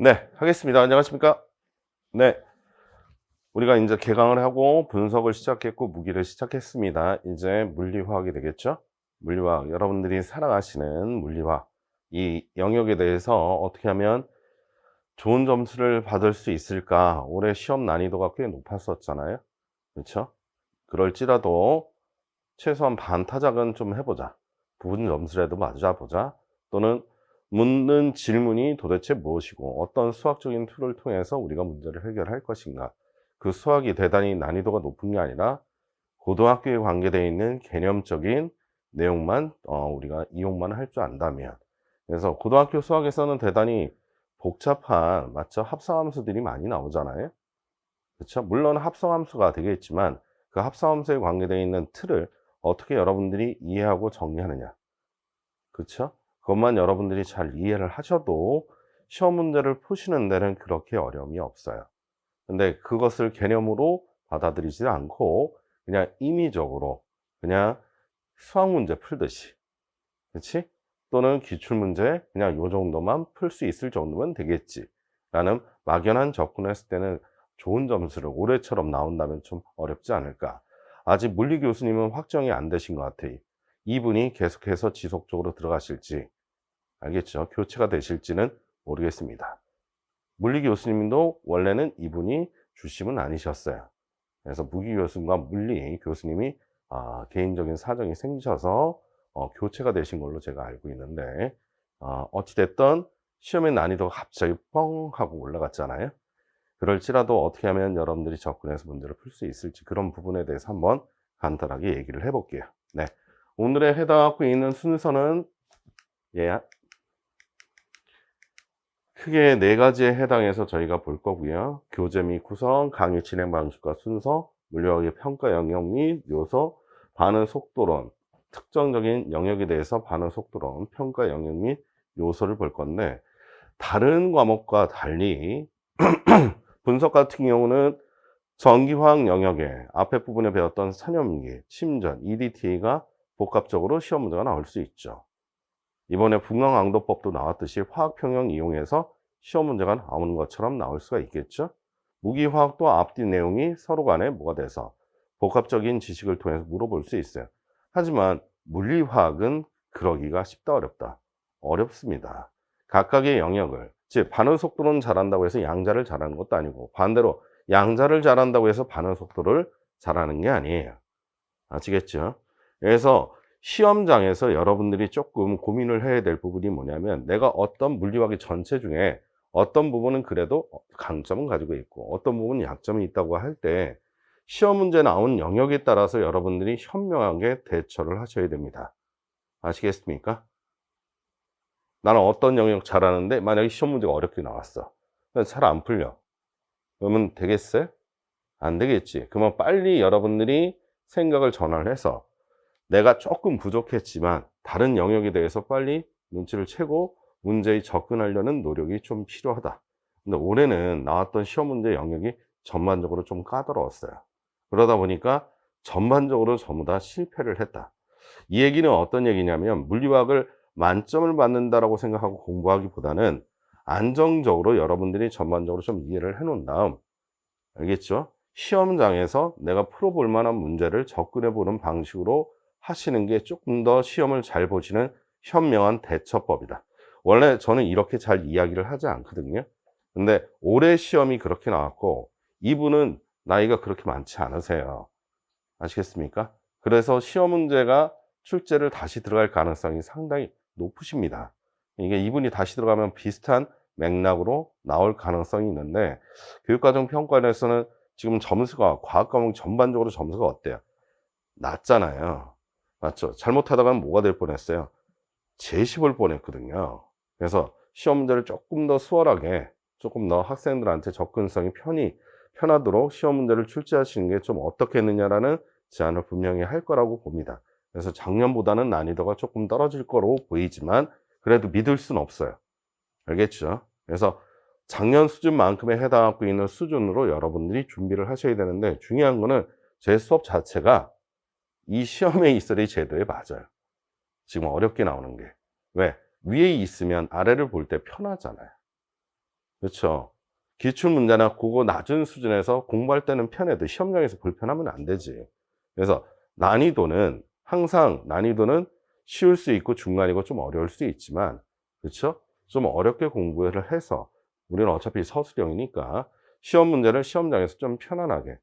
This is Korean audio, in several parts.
네, 하겠습니다. 안녕하십니까? 네, 우리가 이제 개강을 하고 분석을 시작했고 무기를 시작했습니다. 이제 물리화학이 되겠죠? 물리화학, 여러분들이 살아가시는 물리화학, 이 영역에 대해서 어떻게 하면 좋은 점수를 받을 수 있을까? 올해 시험 난이도가 꽤 높았었잖아요. 그렇죠? 그럴지라도 최소한 반타작은 좀 해보자. 부분 점수라도 맞아보자. 또는 묻는 질문이 도대체 무엇이고 어떤 수학적인 툴을 통해서 우리가 문제를 해결할 것인가. 그 수학이 대단히 난이도가 높은 게 아니라 고등학교에 관계되어 있는 개념적인 내용만 우리가 이용만 할 줄 안다면, 그래서 고등학교 수학에서는 대단히 복잡한, 맞죠? 합성함수들이 많이 나오잖아요. 그렇죠? 물론 합성함수가 되겠지만 그 합성함수에 관계되어 있는 틀을 어떻게 여러분들이 이해하고 정리하느냐. 그렇죠? 그것만 여러분들이 잘 이해를 하셔도 시험 문제를 푸시는 데는 그렇게 어려움이 없어요. 근데 그것을 개념으로 받아들이지 않고 그냥 임의적으로 그냥 수학 문제 풀듯이, 그렇지? 또는 기출문제 그냥 요 정도만 풀 수 있을 정도면 되겠지 라는 막연한 접근했을 때는 좋은 점수를 올해처럼 나온다면 좀 어렵지 않을까. 아직 물리 교수님은 확정이 안 되신 것 같아요. 이분이 계속해서 지속적으로 들어가실지, 알겠죠? 교체가 되실지는 모르겠습니다. 물리 교수님도 원래는 이분이 주심은 아니셨어요. 그래서 무기 교수님과 물리 교수님이 개인적인 사정이 생기셔서 교체가 되신 걸로 제가 알고 있는데, 어찌됐든 시험의 난이도가 갑자기 뻥 하고 올라갔잖아요. 그럴지라도 어떻게 하면 여러분들이 접근해서 문제를 풀 수 있을지, 그런 부분에 대해서 한번 간단하게 얘기를 해 볼게요. 네. 오늘의 해당하고 있는 순서는 예, 크게 네 가지에 해당해서 저희가 볼 거고요. 교재 및 구성, 강의 진행 방식과 순서, 물리학의 평가 영역 및 요소, 반응 속도론, 특정적인 영역에 대해서 반응 속도론, 평가 영역 및 요소를 볼 건데, 다른 과목과 달리 분석 같은 경우는 전기화학 영역에 앞에 부분에 배웠던 산염기, 침전, EDTA가 복합적으로 시험 문제가 나올 수 있죠. 이번에 분광강도법도 나왔듯이 화학평형 이용해서 시험 문제가 나오는 것처럼 나올 수가 있겠죠. 무기화학도 앞뒤 내용이 서로 간에 뭐가 돼서 복합적인 지식을 통해서 물어볼 수 있어요. 하지만 물리화학은 그러기가 쉽다 어렵다. 어렵습니다. 각각의 영역을, 즉 반응 속도는 잘한다고 해서 양자를 잘하는 것도 아니고, 반대로 양자를 잘한다고 해서 반응 속도를 잘하는 게 아니에요. 아시겠죠? 그래서 시험장에서 여러분들이 조금 고민을 해야 될 부분이 뭐냐면, 내가 어떤 물리학의 전체 중에 어떤 부분은 그래도 강점은 가지고 있고 어떤 부분은 약점이 있다고 할 때, 시험 문제 나온 영역에 따라서 여러분들이 현명하게 대처를 하셔야 됩니다. 아시겠습니까? 나는 어떤 영역 잘하는데 만약에 시험 문제가 어렵게 나왔어. 잘 안 풀려. 그러면 되겠어요? 안 되겠지. 그러면 빨리 여러분들이 생각을 전환을 해서 내가 조금 부족했지만 다른 영역에 대해서 빨리 눈치를 채고 문제에 접근하려는 노력이 좀 필요하다. 근데 올해는 나왔던 시험 문제 영역이 전반적으로 좀 까다로웠어요. 그러다 보니까 전반적으로 전부 다 실패를 했다. 이 얘기는 어떤 얘기냐면, 물리학을 만점을 받는다라고 생각하고 공부하기보다는 안정적으로 여러분들이 전반적으로 좀 이해를 해 놓은 다음, 알겠죠? 시험장에서 내가 풀어볼 만한 문제를 접근해 보는 방식으로 하시는 게 조금 더 시험을 잘 보시는 현명한 대처법이다. 원래 저는 이렇게 잘 이야기를 하지 않거든요. 근데 올해 시험이 그렇게 나왔고 이분은 나이가 그렇게 많지 않으세요. 아시겠습니까? 그래서 시험 문제가 출제를 다시 들어갈 가능성이 상당히 높으십니다. 이게 이분이 다시 들어가면 비슷한 맥락으로 나올 가능성이 있는데, 교육과정 평가에서는 지금 점수가 과학 과목 전반적으로 점수가 어때요? 낮잖아요. 맞죠? 잘못하다가는 뭐가 될 뻔했어요? 제시볼 뻔했거든요. 그래서 시험 문제를 조금 더 수월하게, 조금 더 학생들한테 접근성이 편하도록 시험 문제를 출제하시는 게 좀 어떻겠느냐라는 제안을 분명히 할 거라고 봅니다. 그래서 작년보다는 난이도가 조금 떨어질 거로 보이지만 그래도 믿을 수는 없어요. 알겠죠? 그래서 작년 수준만큼에 해당하고 있는 수준으로 여러분들이 준비를 하셔야 되는데, 중요한 거는 제 수업 자체가 이 시험에 있어야 제도에 맞아요. 지금 어렵게 나오는 게. 왜? 위에 있으면 아래를 볼 때 편하잖아요. 그렇죠. 기출문제나 그거 낮은 수준에서 공부할 때는 편해도 시험장에서 불편하면 안 되지. 그래서 난이도는 항상 난이도는 쉬울 수 있고 중간이고 좀 어려울 수 있지만, 그렇죠? 좀 어렵게 공부를 해서 우리는 어차피 서술형이니까 시험 문제를 시험장에서 좀 편안하게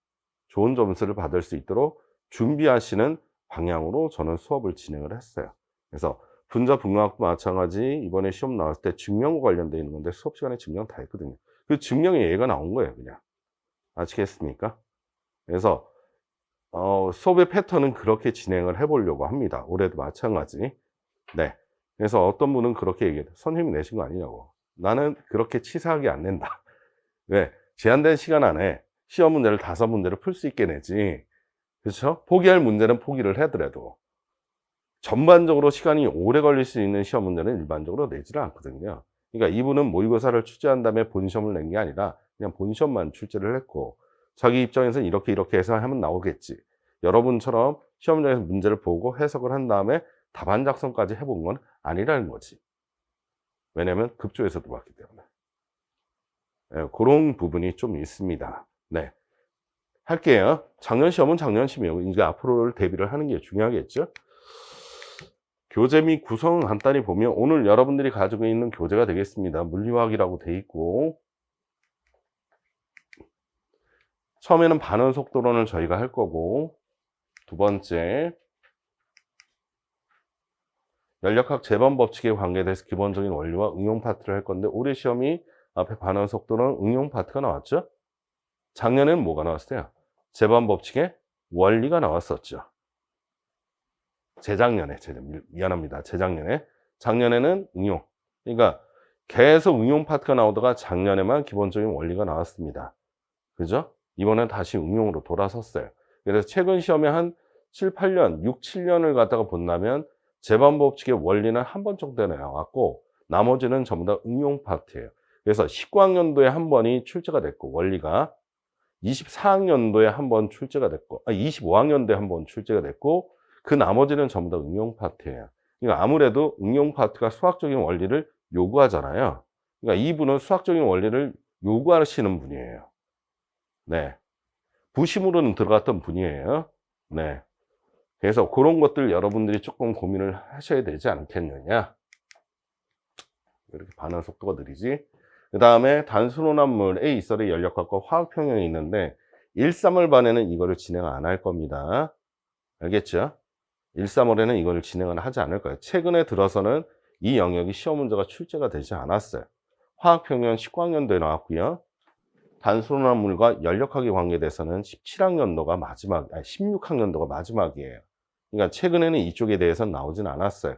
좋은 점수를 받을 수 있도록 준비하시는 방향으로 저는 수업을 진행을 했어요. 그래서 분자분광학도 마찬가지 이번에 시험 나왔을 때 증명과 관련되어 있는 건데 수업 시간에 증명 다 했거든요. 그 증명의 예가 나온 거예요, 그냥. 아시겠습니까? 그래서 수업의 패턴은 그렇게 진행을 해 보려고 합니다. 올해도 마찬가지. 네. 그래서 어떤 분은 그렇게 얘기해요. 선생님이 내신 거 아니냐고. 나는 그렇게 치사하게 안 낸다. 왜? 제한된 시간 안에 시험 문제를 5문제를 풀 수 있게 내지. 그렇죠? 포기할 문제는 포기를 하더라도 전반적으로 시간이 오래 걸릴 수 있는 시험 문제는 일반적으로 내지를 않거든요. 그러니까 이분은 모의고사를 출제한 다음에 본시험을 낸 게 아니라 그냥 본시험만 출제를 했고 자기 입장에서는 이렇게 해서 하면 나오겠지. 여러분처럼 시험장에서 문제를 보고 해석을 한 다음에 답안 작성까지 해본 건 아니라는 거지. 왜냐하면 급조해서 들어왔기 때문에. 예, 그런 부분이 좀 있습니다. 네. 할게요. 작년 시험은 작년 시험이고 이제 앞으로를 대비를 하는 게 중요하겠죠. 교재 및 구성 간단히 보면 오늘 여러분들이 가지고 있는 교재가 되겠습니다. 물리화학이라고 돼 있고 처음에는 반응 속도론을 저희가 할 거고 두 번째 연력학 재반 법칙에 관계돼서 기본적인 원리와 응용 파트를 할 건데 올해 시험이 앞에 반응 속도론 응용 파트가 나왔죠. 작년에는 뭐가 나왔어요? 재반 법칙의 원리가 나왔었죠. 미안합니다. 재작년에. 작년에는 응용. 그러니까 계속 응용 파트가 나오다가 작년에만 기본적인 원리가 나왔습니다. 그죠? 이번엔 다시 응용으로 돌아섰어요. 그래서 최근 시험에 한 7, 8년, 6, 7년을 갖다가 본다면 재반 법칙의 원리는 한 번 정도 나왔고 나머지는 전부 다 응용 파트예요. 그래서 19학년도에 한 번이 출제가 됐고 원리가 24학년도에 한 번 출제가 됐고 25학년도에 한 번 출제가 됐고 그 나머지는 전부 다 응용 파트예요. 그러니까 아무래도 응용 파트가 수학적인 원리를 요구하잖아요. 그러니까 이분은 수학적인 원리를 요구하시는 분이에요. 네. 부심으로는 들어갔던 분이에요. 네. 그래서 그런 것들 여러분들이 조금 고민을 하셔야 되지 않겠느냐. 이렇게 반응 속도가 느리지. 그 다음에 단순혼합물 A 이설의 연력학과 화학평형이 있는데 1, 3월 반에는 이거를 진행 안 할 겁니다. 알겠죠? 1, 3월에는 이걸 진행을 하지 않을 거예요. 최근에 들어서는 이 영역이 시험 문제가 출제가 되지 않았어요. 화학평형 19학년도에 나왔고요. 단순화물과 연력학에 관계돼서는 17학년도가 마지막, 16학년도가 마지막이에요. 그러니까 최근에는 이쪽에 대해서는 나오진 않았어요.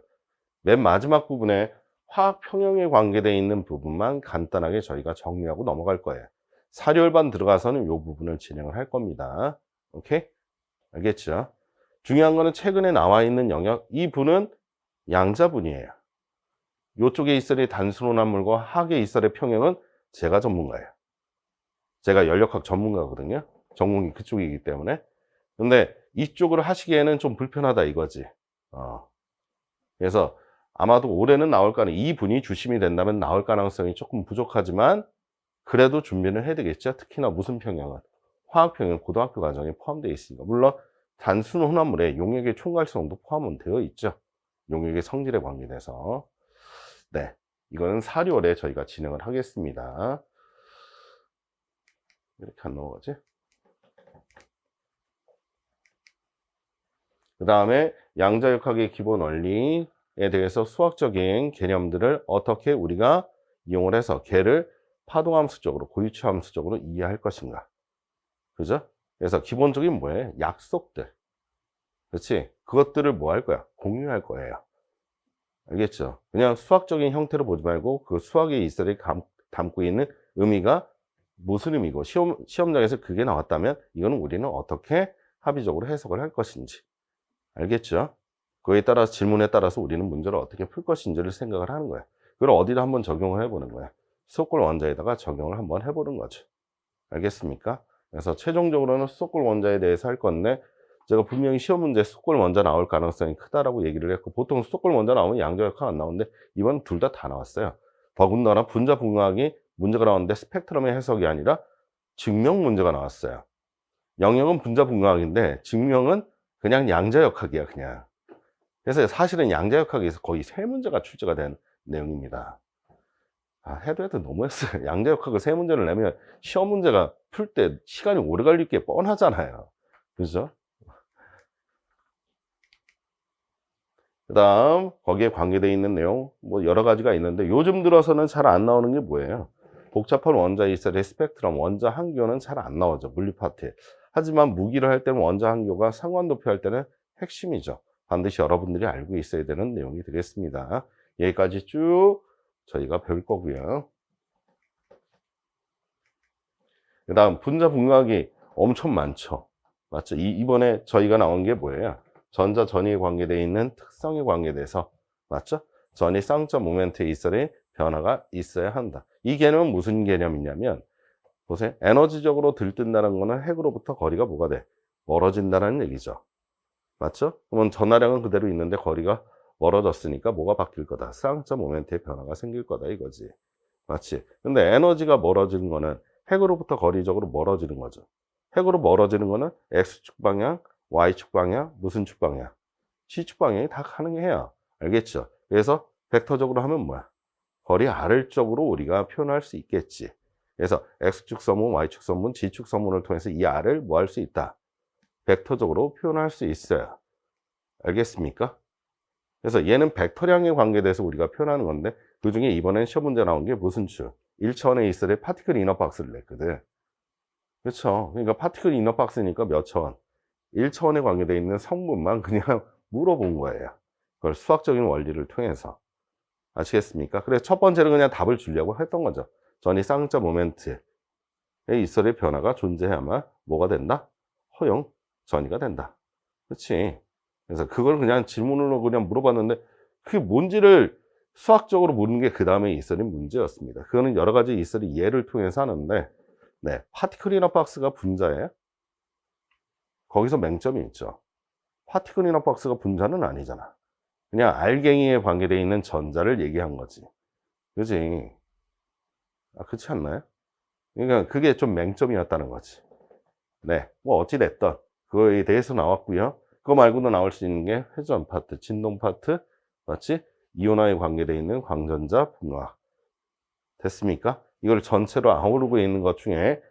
맨 마지막 부분에 화학평형에 관계되어 있는 부분만 간단하게 저희가 정리하고 넘어갈 거예요. 사료일반 들어가서는 이 부분을 진행을 할 겁니다. 오케이? 알겠죠? 중요한 거는 최근에 나와 있는 영역, 이 분은 양자분이에요. 이쪽에 이설의 단순혼합물과 학의 이설의 평형은 제가 전문가예요. 제가 연력학 전문가거든요. 전공이 그쪽이기 때문에. 근데 이쪽으로 하시기에는 좀 불편하다 이거지. 그래서 아마도 올해는 나올 가능, 이 분이 주심이 된다면 나올 가능성이 조금 부족하지만 그래도 준비는 해야 되겠죠. 특히나 무슨 평형은 화학평형 고등학교 과정에 포함되어 있으니까. 물론 단순 혼합물에 용액의 총괄성도 포함은 되어 있죠. 용액의 성질에 관계돼서. 네, 이거는 4월에 저희가 진행을 하겠습니다. 이렇게 안 넘어가지? 그 다음에 양자역학의 기본 원리에 대해서 수학적인 개념들을 어떻게 우리가 이용을 해서 걔를 파동함수적으로, 고유추함수적으로 이해할 것인가. 그죠? 그래서 기본적인 뭐예요? 약속들. 그렇지? 그것들을 뭐 할 거야? 공유할 거예요. 알겠죠? 그냥 수학적인 형태로 보지 말고 그 수학의 이설이 담고 있는 의미가 무슨 의미고 시험장에서 그게 나왔다면 이거는 우리는 어떻게 합의적으로 해석을 할 것인지. 알겠죠? 그에 따라서 질문에 따라서 우리는 문제를 어떻게 풀 것인지를 생각을 하는 거야. 그걸 어디다 한번 적용을 해보는 거야. 수소골 원자에다가 적용을 한번 해보는 거죠. 알겠습니까? 그래서 최종적으로는 수소골 원자에 대해서 할 건데 제가 분명히 시험 문제에 수소골 원자 나올 가능성이 크다라고 얘기를 했고 보통 수소골 원자 나오면 양자역학 안 나오는데 이번 둘 다 나왔어요. 더군다나 분자분광학이 문제가 나왔는데 스펙트럼의 해석이 아니라 증명 문제가 나왔어요. 영역은 분자분광학인데 증명은 그냥 양자역학이야, 그냥. 그래서 사실은 양자역학에서 거의 3문제가 출제가 된 내용입니다. 해도 너무했어요. 양자역학을 3문제를 내면 시험 문제가 풀 때 시간이 오래 걸릴 게 뻔하잖아요. 그죠? 그 다음 거기에 관계되어 있는 내용 뭐 여러 가지가 있는데 요즘 들어서는 잘 안 나오는 게 뭐예요? 복잡한 원자 이설의 스펙트럼, 원자 한교는 잘 안 나오죠, 물리 파트에. 하지만 무기를 할 때는 원자 한교가 상관도표 할 때는 핵심이죠. 반드시 여러분들이 알고 있어야 되는 내용이 되겠습니다. 여기까지 쭉 저희가 배울 거고요. 그 다음 분자분광학이 엄청 많죠. 맞죠? 이번에 저희가 나온 게 뭐예요? 전자 전위에 관계되어 있는 특성에 관계돼서, 맞죠? 전위 쌍점 모멘트의 이설의 변화가 있어야 한다. 이 개념은 무슨 개념이냐면, 보세요. 에너지적으로 들뜬다는 거는 핵으로부터 거리가 뭐가 돼? 멀어진다는 얘기죠. 맞죠? 그러면 전하량은 그대로 있는데 거리가 멀어졌으니까 뭐가 바뀔 거다? 쌍점 모멘트의 변화가 생길 거다, 이거지. 맞지? 근데 에너지가 멀어지는 거는 핵으로부터 거리적으로 멀어지는 거죠. 핵으로 멀어지는 거는 X축 방향, Y축 방향, 무슨 축 방향? C축 방향이 다 가능해요. 알겠죠? 그래서 벡터적으로 하면 뭐야? 거리 R을 쪽으로 우리가 표현할 수 있겠지. 그래서 X축 선분, Y축 선분, G축 선분을 통해서 이 R을 뭐 할 수 있다? 벡터적으로 표현할 수 있어요. 알겠습니까? 그래서 얘는 벡터량에 관계돼서 우리가 표현하는 건데, 그 중에 이번엔 시험 문제 나온 게 무슨 축? 1차원의 이설의 파티클 이너 박스를 냈거든. 그렇죠. 그러니까 파티클 이너 박스니까 몇 차원? 1차원에 관계되어 있는 성분만 그냥 물어본 거예요. 그걸 수학적인 원리를 통해서. 아시겠습니까? 그래서 첫 번째는 그냥 답을 주려고 했던 거죠. 전이 쌍자 모멘트의 이설의 변화가 존재해야만 뭐가 된다? 허용 전이가 된다. 그렇지. 그래서 그걸 그냥 질문으로 그냥 물어봤는데 그게 뭔지를 수학적으로 묻는 게 그 다음에 이설의 문제였습니다. 그거는 여러 가지 이설의 예를 통해서 하는데, 네, 파티클 이너 박스가 분자예요? 거기서 맹점이 있죠. 파티클 이너 박스가 분자는 아니잖아. 그냥 알갱이에 관계되어 있는 전자를 얘기한 거지. 그지? 그렇지 않나요? 그러니까 그게 좀 맹점이었다는 거지. 네, 뭐 어찌됐든 그거에 대해서 나왔고요. 그거 말고도 나올 수 있는 게 회전 파트, 진동 파트, 맞지? 이온화에 관계되어 있는 광전자 분화. 됐습니까? 이걸 전체로 아우르고 있는 것 중에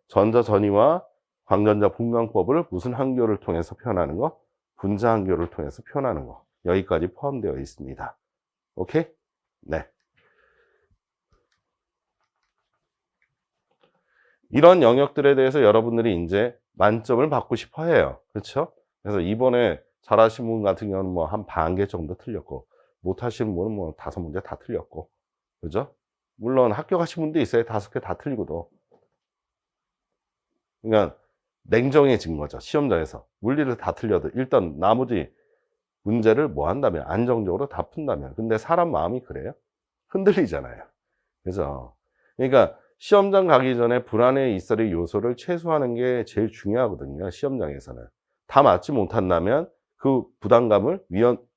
전자 전위와 광전자 분광법을 무슨 한교를 통해서 표현하는 거? 분자 한교를 통해서 표현하는 거. 여기까지 포함되어 있습니다. 오케이? 네. 이런 영역들에 대해서 여러분들이 이제 만점을 받고 싶어 해요. 그렇죠? 그래서 이번에 잘하신 분 같은 경우는 뭐 한 반 개 정도 틀렸고, 못하신 분은 뭐 5문제 다 틀렸고, 그죠? 물론 합격하신 분도 있어요. 5개 다 틀리고도. 그러니까 냉정해진 거죠. 시험장에서. 물리를 다 틀려도 일단 나머지 문제를 뭐 한다면, 안정적으로 다 푼다면. 근데 사람 마음이 그래요? 흔들리잖아요. 그죠? 그러니까 시험장 가기 전에 불안의 이설의 요소를 최소화하는 게 제일 중요하거든요. 시험장에서는. 다 맞지 못한다면 그 부담감을,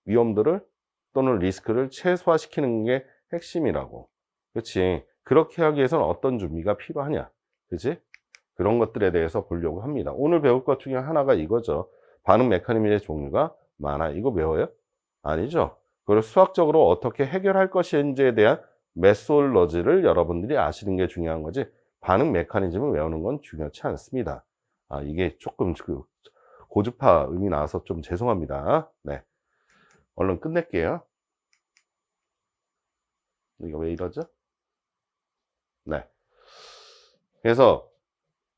위험들을 또는 리스크를 최소화시키는 게 핵심이라고. 그렇지? 그렇게 하기 위해서는 어떤 준비가 필요하냐? 그렇지? 그런 것들에 대해서 보려고 합니다. 오늘 배울 것 중에 하나가 이거죠. 반응 메커니즘의 종류가 많아. 이거 외워요? 아니죠. 그걸 수학적으로 어떻게 해결할 것인지에 대한 메솔로지를 여러분들이 아시는 게 중요한 거지, 반응 메커니즘을 외우는 건 중요치 않습니다. 이게 조금 고주파 음이 나와서 좀 죄송합니다. 네. 얼른 끝낼게요. 이거 왜 이러죠? 네. 그래서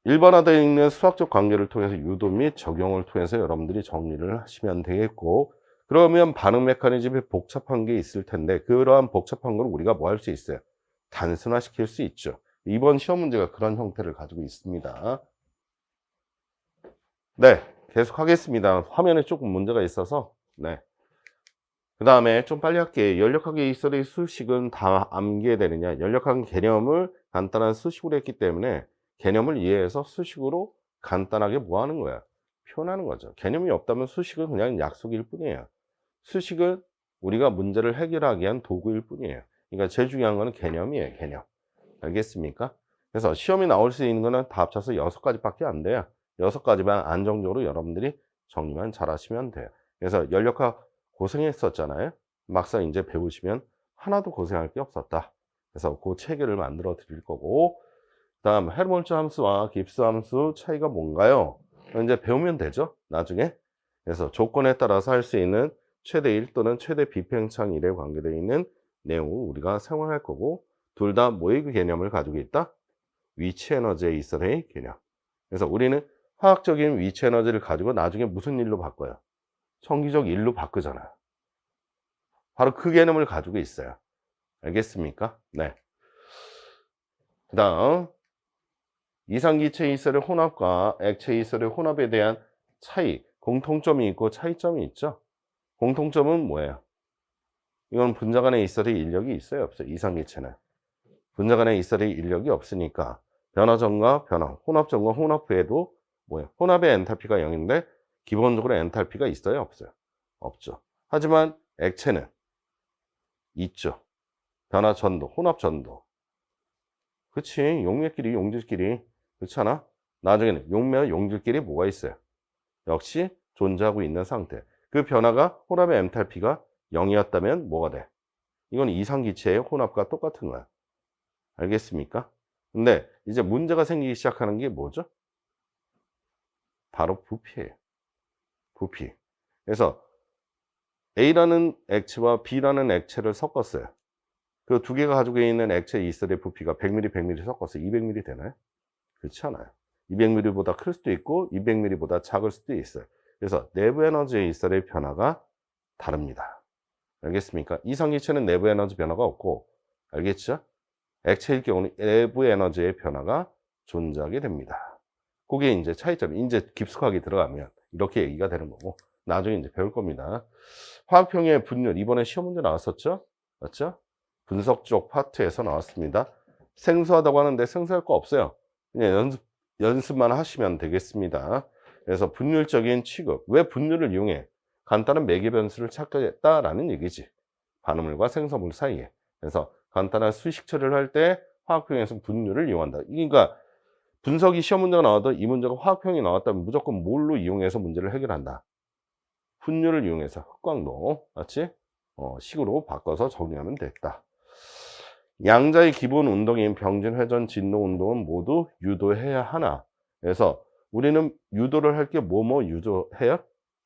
일반화되어 있는 수학적 관계를 통해서 유도 및 적용을 통해서 여러분들이 정리를 하시면 되겠고, 그러면 반응 메커니즘이 복잡한 게 있을 텐데 그러한 복잡한 걸 우리가 뭐 할 수 있어요? 단순화시킬 수 있죠. 이번 시험 문제가 그런 형태를 가지고 있습니다. 네, 계속 하겠습니다. 화면에 조금 문제가 있어서. 네. 그 다음에 좀 빨리 할게요. 연력학의 이설의 수식은 다 암기되느냐? 연력학 개념을 간단한 수식으로 했기 때문에 개념을 이해해서 수식으로 간단하게 뭐 하는 거야? 표현하는 거죠. 개념이 없다면 수식은 그냥 약속일 뿐이에요. 수식은 우리가 문제를 해결하기 위한 도구일 뿐이에요. 그러니까 제일 중요한 거는 개념이에요, 개념. 알겠습니까? 그래서 시험이 나올 수 있는 거는 다 합쳐서 6가지밖에 안 돼요. 6가지만 안정적으로 여러분들이 정리만 잘 하시면 돼요. 그래서 연력학 고생했었잖아요. 막상 이제 배우시면 하나도 고생할 게 없었다. 그래서 그 체계를 만들어 드릴 거고, 그다음 헬몰츠 함수와 깁스 함수 차이가 뭔가요? 이제 배우면 되죠, 나중에. 그래서 조건에 따라서 할 수 있는 최대 1 또는 최대 비팽창 1에 관계되어 있는 내용을 우리가 사용할 거고, 둘 다 뭐의 개념을 가지고 있다? 위치 에너지의 이설의 개념. 그래서 우리는 화학적인 위치 에너지를 가지고 나중에 무슨 일로 바꿔요? 정기적 일로 바꾸잖아요. 바로 그 개념을 가지고 있어요. 알겠습니까? 네. 그 다음 이상기체 이설의 혼합과 액체 이설의 혼합에 대한 차이, 공통점이 있고 차이점이 있죠. 공통점은 뭐예요? 이건 분자 간의 이설의 인력이 있어요, 없어요? 이상기체는 분자 간의 이설의 인력이 없으니까 변화전과 변화, 혼합전과 혼합 후에도 뭐예요? 혼합의 엔탈피가 0인데 기본적으로 엔탈피가 있어요, 없어요? 없죠. 하지만 액체는 있죠. 변화전도, 혼합전도. 그치, 용매끼리, 용질끼리. 그렇잖아? 나중에는 용매와 용질끼리 뭐가 있어요? 역시 존재하고 있는 상태. 그 변화가 혼합의 엔탈피가 0이었다면 뭐가 돼? 이건 이상기체의 혼합과 똑같은 거야. 알겠습니까? 근데 이제 문제가 생기기 시작하는 게 뭐죠? 바로 부피예요. 부피. 그래서 A라는 액체와 B라는 액체를 섞었어요. 그 두 개가 가지고 있는 액체 이설의 부피가 100ml, 100ml 섞었어요. 200ml 되나요? 그렇지 않아요. 200ml보다 클 수도 있고 200ml보다 작을 수도 있어요. 그래서 내부 에너지의 이설의 변화가 다릅니다. 알겠습니까? 이상기체는 내부 에너지 변화가 없고, 알겠죠? 액체일 경우는 내부 에너지의 변화가 존재하게 됩니다. 그게 이제 차이점이 이제 깊숙하게 들어가면 이렇게 얘기가 되는 거고, 나중에 이제 배울 겁니다. 화학평의 분율, 이번에 시험 문제 나왔었죠? 맞죠? 분석 쪽 파트에서 나왔습니다. 생소하다고 하는데 생소할 거 없어요. 그냥 연습만 하시면 되겠습니다. 그래서 분율적인 취급, 왜 분율을 이용해? 간단한 매개 변수를 찾겠다라는 얘기지. 반응물과 생성물 사이에. 그래서 간단한 수식 처리를 할 때 화학평에서 분율을 이용한다. 그러니까 분석이 시험 문제가 나와도 이 문제가 화학평이 나왔다면 무조건 뭘로 이용해서 문제를 해결한다? 분율을 이용해서 흑광도, 맞지? 식으로 바꿔서 정리하면 됐다. 양자의 기본 운동인 병진, 회전, 진동 운동은 모두 유도해야 하나. 그래서 우리는 유도를 할 게 뭐뭐 유도해요?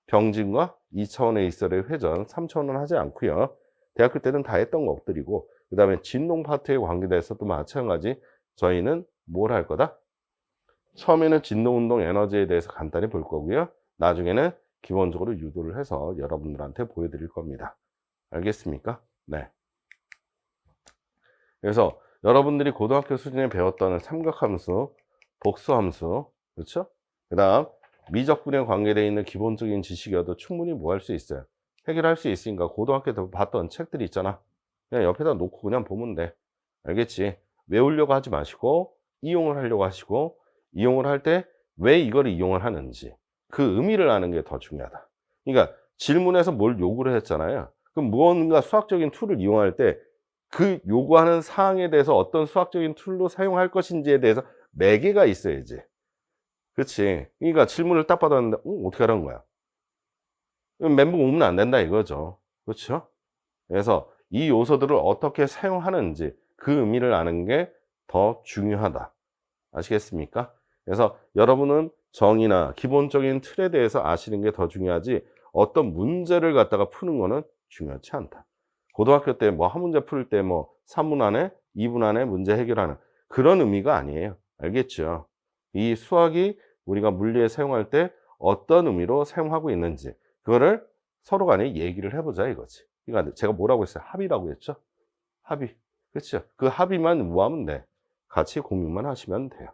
병진과 2차원의 이설의 회전, 3차원은 하지 않고요. 대학교 때는 다 했던 것들이고, 그 다음에 진동 파트에 관계돼서도 마찬가지. 저희는 뭘 할 거다? 처음에는 진동 운동 에너지에 대해서 간단히 볼 거고요. 나중에는 기본적으로 유도를 해서 여러분들한테 보여드릴 겁니다. 알겠습니까? 네. 그래서 여러분들이 고등학교 수준에 배웠던 삼각함수, 복수함수, 그렇죠? 그 다음 미적분에 관계되어 있는 기본적인 지식이어도 충분히 뭐 할 수 있어요? 해결할 수 있으니까 고등학교 때 봤던 책들이 있잖아. 그냥 옆에다 놓고 그냥 보면 돼. 알겠지? 외우려고 하지 마시고 이용을 하려고 하시고, 이용을 할 때 왜 이걸 이용을 하는지 그 의미를 아는 게 더 중요하다. 그러니까 질문에서 뭘 요구를 했잖아요. 그럼 무언가 수학적인 툴을 이용할 때 그 요구하는 사항에 대해서 어떤 수학적인 툴로 사용할 것인지에 대해서 매개가 있어야지. 그렇지? 그러니까 질문을 딱 받았는데 어떻게 하라는 거야? 멘붕 오면 안 된다 이거죠. 그렇죠? 그래서 이 요소들을 어떻게 사용하는지 그 의미를 아는 게 더 중요하다. 아시겠습니까? 그래서 여러분은 정의나 기본적인 틀에 대해서 아시는 게 더 중요하지, 어떤 문제를 갖다가 푸는 거는 중요하지 않다. 고등학교 때 뭐 한 문제 풀 때 뭐 3분 안에 2분 안에 문제 해결하는 그런 의미가 아니에요. 알겠죠? 이 수학이 우리가 물리에 사용할 때 어떤 의미로 사용하고 있는지 그거를 서로 간에 얘기를 해보자 이거지. 그러니까 제가 뭐라고 했어요? 합의라고 했죠? 합의. 그렇죠? 그 합의만 뭐하면 돼? 같이 공유만 하시면 돼요.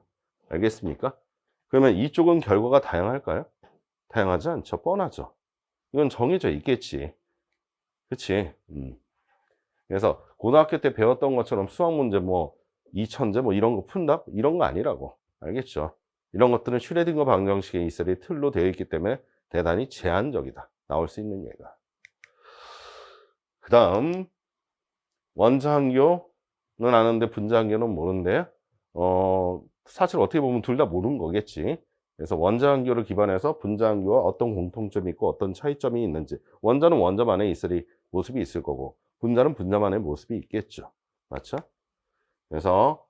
알겠습니까? 그러면 이쪽은 결과가 다양할까요? 다양하지 않죠. 뻔하죠. 이건 정해져 있겠지. 그치? 그래서 고등학교 때 배웠던 것처럼 수학 문제 뭐 2000제 뭐 이런 거 푼다? 이런 거 아니라고. 알겠죠? 이런 것들은 슈레딩거 방정식의 이설이 틀로 되어 있기 때문에 대단히 제한적이다. 나올 수 있는 예가. 그 다음 원자항교 아는데 분자한교는 모르는데, 사실 어떻게 보면 둘 다 모르는 거겠지. 그래서 원자한교를 기반해서 분자한교와 어떤 공통점이 있고 어떤 차이점이 있는지. 원자는 원자만의 있을 모습이 있을 거고, 분자는 분자만의 모습이 있겠죠. 맞죠? 그래서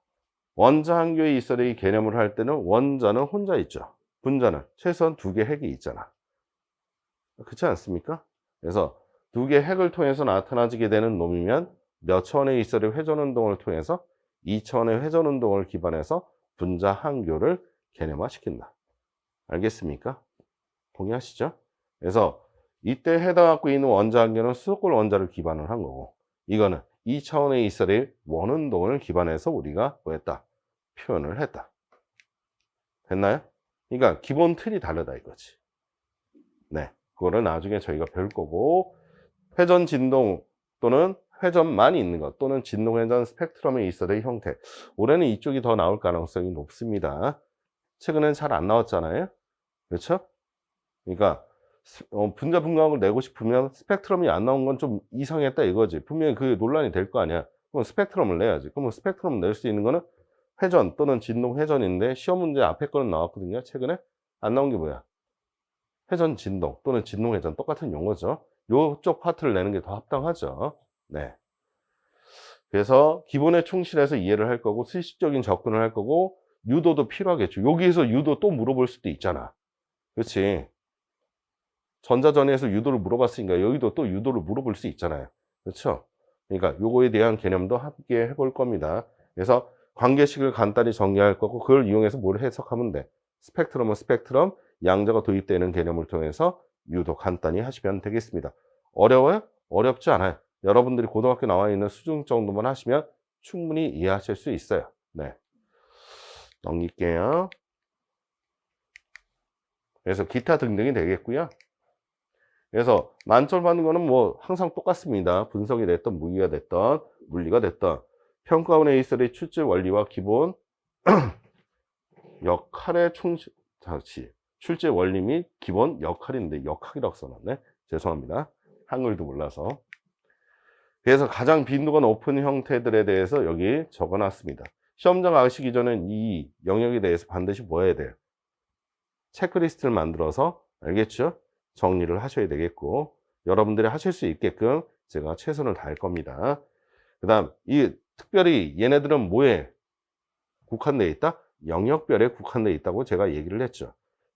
원자한교의 이설의 개념을 할 때는 원자는 혼자 있죠. 분자는 최소한 2개 핵이 있잖아. 그렇지 않습니까? 그래서 2개 핵을 통해서 나타나지게 되는 놈이면 몇 차원의 이설의 회전운동을 통해서 2차원의 회전운동을 기반해서 분자한교를 개념화시킨다. 알겠습니까? 동의하시죠? 그래서 이때 해당하고 있는 원자한교는 수도권 원자를 기반을 한 거고, 이거는 2차원의 이설의 원운동을 기반해서 우리가 뭐 했다? 표현을 했다. 됐나요? 그러니까 기본 틀이 다르다 이거지. 네, 그거를 나중에 저희가 배울 거고, 회전 진동 또는 회전만 있는 것 또는 진동 회전 스펙트럼의 이설의 형태. 올해는 이쪽이 더 나올 가능성이 높습니다. 최근엔 잘 안 나왔잖아요. 그렇죠? 그러니까 분자 분광을 내고 싶으면 스펙트럼이 안 나온 건 좀 이상했다 이거지. 분명히 그 논란이 될 거 아니야. 그럼 스펙트럼을 내야지. 그러면 스펙트럼을 낼 수 있는 거는 회전 또는 진동 회전인데, 시험 문제 앞에 거는 나왔거든요. 최근에 안 나온 게 뭐야? 회전 진동 또는 진동 회전, 똑같은 용어죠. 요쪽 파트를 내는 게 더 합당하죠. 네. 그래서 기본에 충실해서 이해를 할 거고, 수식적인 접근을 할 거고, 유도도 필요하겠죠. 여기에서 유도 또 물어볼 수도 있잖아. 그렇지? 전자전에서 유도를 물어봤으니까 여기도 또 유도를 물어볼 수 있잖아요. 그렇죠? 그러니까 요거에 대한 개념도 함께 해볼 겁니다. 그래서 관계식을 간단히 정리할 거고, 그걸 이용해서 뭘 해석하면 돼? 스펙트럼은 스펙트럼, 양자가 도입되는 개념을 통해서 유도 간단히 하시면 되겠습니다. 어려워요? 어렵지 않아요. 여러분들이 고등학교 나와 있는 수준 정도만 하시면 충분히 이해하실 수 있어요. 네. 넘길게요. 그래서 기타 등등이 되겠고요. 그래서 만점 받는 거는 뭐 항상 똑같습니다. 분석이 됐던 무기가 됐던 물리가 됐던 평가원의 이설의 출제 원리와 기본 역할의 충실, 다시 출제 원리 및 기본 역할인데 역학이라고 써놨네. 죄송합니다. 한글도 몰라서. 그래서 가장 빈도가 높은 형태들에 대해서 여기 적어놨습니다. 시험자가 아시기 전에 이 영역에 대해서 반드시 뭐 해야 돼요? 체크리스트를 만들어서, 알겠죠? 정리를 하셔야 되겠고, 여러분들이 하실 수 있게끔 제가 최선을 다할 겁니다. 그 다음, 이 특별히 얘네들은 뭐에 국한되어 있다? 영역별에 국한되어 있다고 제가 얘기를 했죠.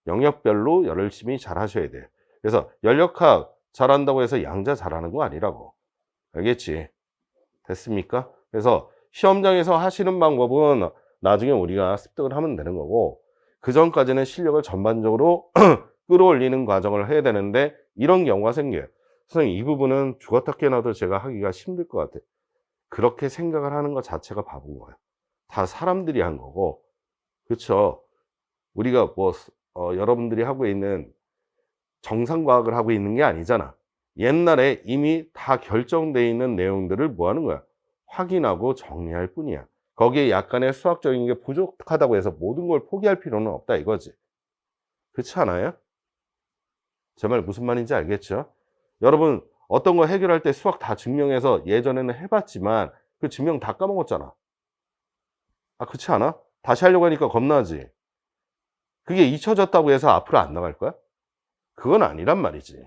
영역별로 열심히 잘 하셔야 돼요. 그래서 연력학 잘한다고 해서 양자 잘하는 거 아니라고. 알겠지? 됐습니까? 그래서 시험장에서 하시는 방법은 나중에 우리가 습득을 하면 되는 거고, 그 전까지는 실력을 전반적으로 끌어올리는 과정을 해야 되는데, 이런 경우가 생겨요. 선생님, 이 부분은 죽었다 깨어나도 제가 하기가 힘들 것 같아요. 그렇게 생각을 하는 것 자체가 바본 거예요. 다 사람들이 한 거고, 그렇죠? 우리가 뭐 여러분들이 하고 있는 정상과학을 하고 있는 게 아니잖아. 옛날에 이미 다 결정되어 있는 내용들을 뭐 하는 거야? 확인하고 정리할 뿐이야. 거기에 약간의 수학적인 게 부족하다고 해서 모든 걸 포기할 필요는 없다 이거지. 그렇지 않아요? 제 말 무슨 말인지 알겠죠? 여러분, 어떤 거 해결할 때 수학 다 증명해서 예전에는 해봤지만 그 증명 다 까먹었잖아. 아, 그렇지 않아? 다시 하려고 하니까 겁나지. 그게 잊혀졌다고 해서 앞으로 안 나갈 거야? 그건 아니란 말이지.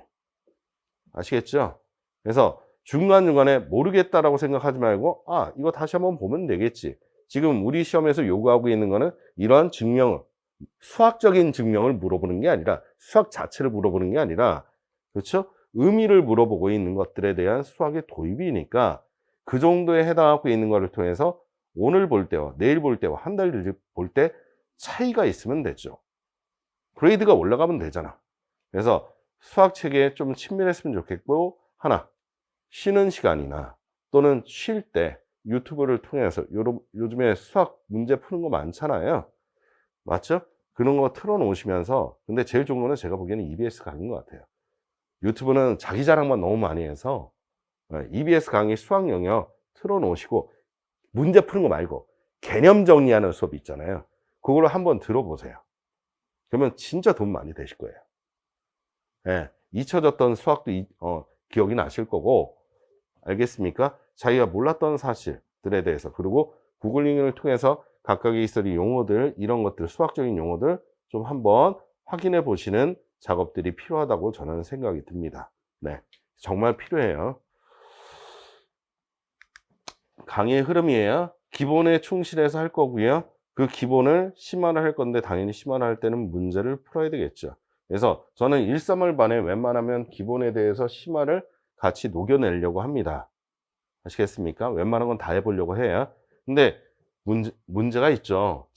아시겠죠? 그래서 중간중간에 모르겠다라고 생각하지 말고, 아, 이거 다시 한번 보면 되겠지. 지금 우리 시험에서 요구하고 있는 거는 이러한 증명을, 수학적인 증명을 물어보는 게 아니라, 수학 자체를 물어보는 게 아니라, 그렇죠? 의미를 물어보고 있는 것들에 대한 수학의 도입이니까 그 정도에 해당하고 있는 것을 통해서 오늘 볼 때와 내일 볼 때와 한 달 뒤 볼 때 차이가 있으면 되죠. 그레이드가 올라가면 되잖아. 그래서 수학 체계에 좀 친밀했으면 좋겠고, 하나, 쉬는 시간이나 또는 쉴 때 유튜브를 통해서, 요즘에 수학 문제 푸는 거 많잖아요. 맞죠? 그런 거 틀어놓으시면서, 근데 제일 좋은 거는 제가 보기에는 EBS 강의인 것 같아요. 유튜브는 자기 자랑만 너무 많이 해서 EBS 강의 수학 영역 틀어놓으시고, 문제 푸는 거 말고 개념 정리하는 수업 있잖아요. 그걸 한번 들어보세요. 그러면 진짜 돈 많이 되실 거예요. 예, 잊혀졌던 수학도 기억이 나실 거고, 알겠습니까? 자기가 몰랐던 사실들, 것들에 대해서, 그리고 구글링을 통해서 각각의 있을 용어들, 이런 것들, 수학적인 용어들 좀 한번 확인해 보시는 작업들이 필요하다고 저는 생각이 듭니다. 네, 정말 필요해요. 강의의 흐름이에요. 기본에 충실해서 할 거고요. 그 기본을 심화를 할 건데 당연히 심화를 할 때는 문제를 풀어야 되겠죠. 그래서 저는 1, 3월 반에 웬만하면 기본에 대해서 심화를 같이 녹여내려고 합니다. 아시겠습니까? 웬만한 건 다 해보려고 해요. 근데 문제가 있죠.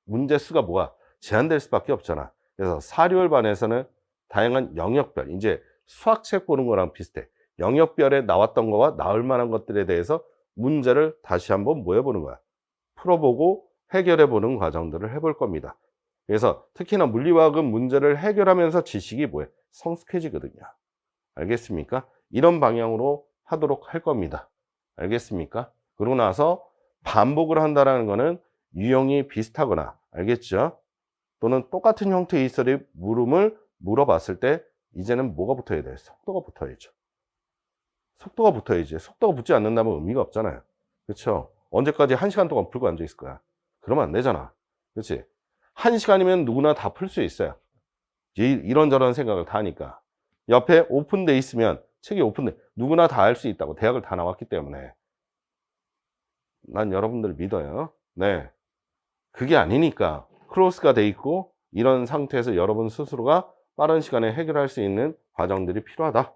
문제 수가 뭐가 제한될 수밖에 없잖아. 그래서 4, 6월 반에서는 다양한 영역별, 이제 수학책 보는 거랑 비슷해. 영역별에 나왔던 거와 나올 만한 것들에 대해서 문제를 다시 한번 뭐 해보는 거야. 풀어보고 해결해보는 과정들을 해볼 겁니다. 그래서 특히나 물리화학은 문제를 해결하면서 지식이 뭐예요? 성숙해지거든요. 알겠습니까? 이런 방향으로 하도록 할 겁니다. 알겠습니까? 그러고 나서 반복을 한다는 거는 유형이 비슷하거나, 알겠죠? 또는 똑같은 형태의 이설의 물음을 물어봤을 때 이제는 뭐가 붙어야 돼요? 속도가 붙어야죠. 속도가 붙어야지. 속도가 붙지 않는다면 의미가 없잖아요. 그렇죠? 언제까지 1시간 동안 풀고 앉아 있을 거야? 그러면 안 되잖아. 그렇지? 1시간이면 누구나 다 풀 수 있어요. 이런저런 생각을 다 하니까. 옆에 오픈돼 있으면, 책이 오픈돼, 누구나 다 할 수 있다고. 대학을 다 나왔기 때문에. 난 여러분들 믿어요. 네. 그게 아니니까 크로스가 돼 있고, 이런 상태에서 여러분 스스로가 빠른 시간에 해결할 수 있는 과정들이 필요하다.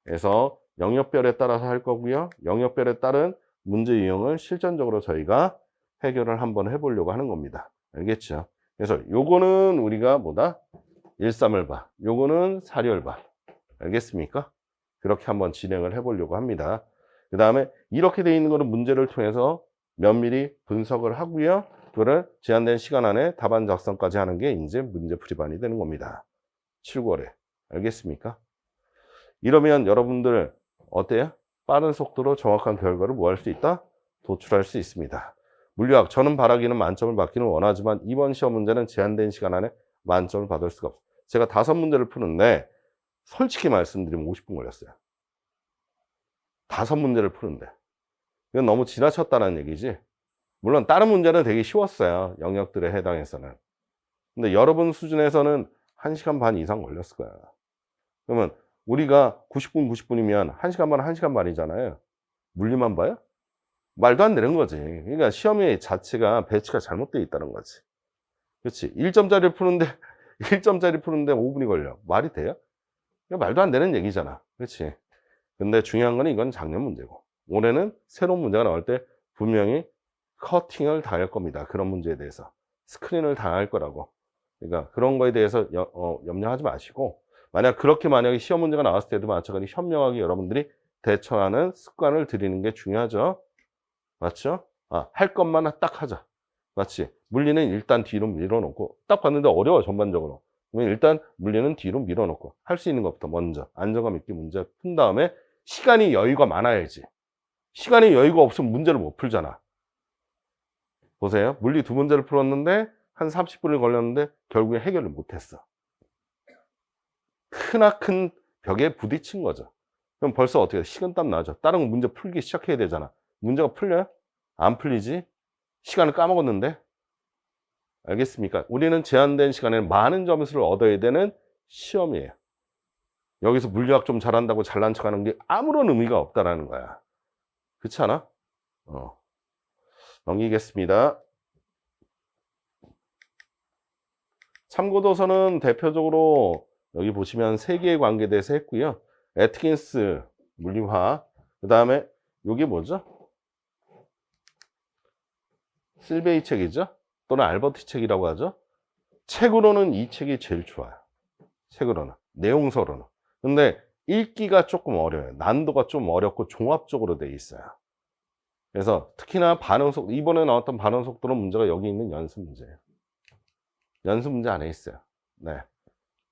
그래서 영역별에 따라서 할 거고요. 영역별에 따른 문제 유형을 실전적으로 저희가 해결을 한번 해보려고 하는 겁니다. 알겠죠? 그래서 요거는 우리가 뭐다? 1, 3월 반, 요거는 4, 6월 반. 알겠습니까? 그렇게 한번 진행을 해보려고 합니다. 그 다음에 이렇게 돼 있는 거는 문제를 통해서 면밀히 분석을 하고요. 그거를 제한된 시간 안에 답안 작성까지 하는 게 이제 문제 풀이반이 되는 겁니다. 7, 9월에. 알겠습니까? 이러면 여러분들 어때요? 빠른 속도로 정확한 결과를 뭐 할 수 있다? 도출할 수 있습니다. 물리학, 저는 바라기는 만점을 받기는 원하지만 이번 시험 문제는 제한된 시간 안에 만점을 받을 수가 없어요. 제가 5문제를 푸는데 솔직히 말씀드리면 50분 걸렸어요. 5문제를 푸는데. 이건 너무 지나쳤다는 얘기지. 물론 다른 문제는 되게 쉬웠어요. 영역들에 해당해서는. 근데 여러분 수준에서는 1시간 반 이상 걸렸을 거야. 그러면 우리가 90분, 90분이면 1시간 반, 1시간 반이잖아요. 물리만 봐요? 말도 안 되는 거지. 그러니까 시험의 자체가 배치가 잘못되어 있다는 거지. 그렇지. 1점짜리 푸는데 1점짜리 푸는데 5분이 걸려. 말이 돼요? 말도 안 되는 얘기잖아. 그렇지. 근데 중요한 건 이건 작년 문제고, 올해는 새로운 문제가 나올 때 분명히 커팅을 당할 겁니다. 그런 문제에 대해서 스크린을 당할 거라고. 그러니까 그런 거에 대해서 염려하지 마시고, 만약에 시험 문제가 나왔을 때도 마찬가지 현명하게 여러분들이 대처하는 습관을 들이는 게 중요하죠. 맞죠? 할 것만 딱 하자. 맞지? 물리는 일단 뒤로 밀어놓고, 딱 봤는데 어려워 전반적으로. 그러면 일단 물리는 뒤로 밀어놓고 할 수 있는 것부터 먼저 안정감 있게 문제 푼 다음에 시간이 여유가 많아야지. 시간이 여유가 없으면 문제를 못 풀잖아. 보세요. 물리 2문제를 풀었는데 한 30분을 걸렸는데 결국에 해결을 못했어. 크나큰 벽에 부딪힌 거죠. 그럼 벌써 어떻게 돼? 식은땀 나죠. 다른 문제 풀기 시작해야 되잖아. 문제가 풀려요? 안 풀리지? 시간을 까먹었는데? 알겠습니까? 우리는 제한된 시간에 많은 점수를 얻어야 되는 시험이에요. 여기서 물리학 좀 잘한다고 잘난 척하는 게 아무런 의미가 없다라는 거야. 그렇지 않아? 넘기겠습니다. 참고도서는 대표적으로 여기 보시면 세계의 관계에 대해서 했고요. 애트킨스 물리화, 그 다음에 이게 뭐죠? 실베이 책이죠? 또는 알버티 책이라고 하죠. 책으로는 이 책이 제일 좋아요. 책으로는, 내용서로는. 근데 읽기가 조금 어려워요. 난도가 좀 어렵고 종합적으로 돼 있어요. 그래서 특히나 반응속, 이번에 나왔던 반응속도는 문제가 여기 있는 연습 문제예요. 연습 문제 안에 있어요. 네.